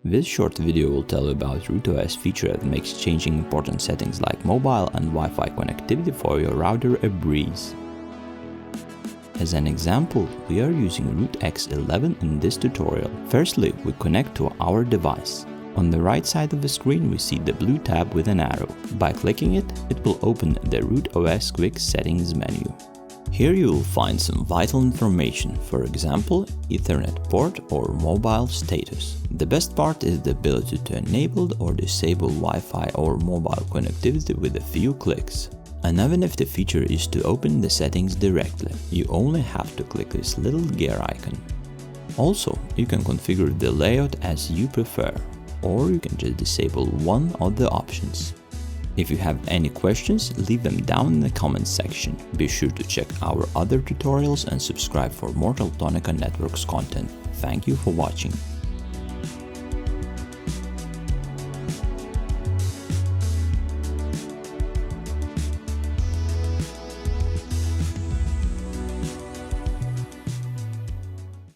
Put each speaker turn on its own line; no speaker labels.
This short video will tell you about RootOS feature that makes changing important settings like mobile and Wi-Fi connectivity for your router a breeze. As an example, we are using RootX11 in this tutorial. Firstly, we connect to our device. On the right side of the screen we see the blue tab with an arrow. By clicking it, it will open the RootOS Quick Settings menu. Here you will find some vital information, for example, Ethernet port or mobile status. The best part is the ability to enable or disable Wi-Fi or mobile connectivity with a few clicks. Another nifty feature is to open the settings directly. You only have to click this little gear icon. Also, you can configure the layout as you prefer, or you can just disable one of the options. If you have any questions, leave them down in the comments section. Be sure to check our other tutorials and subscribe for more Teltonika Networks content. Thank you for watching.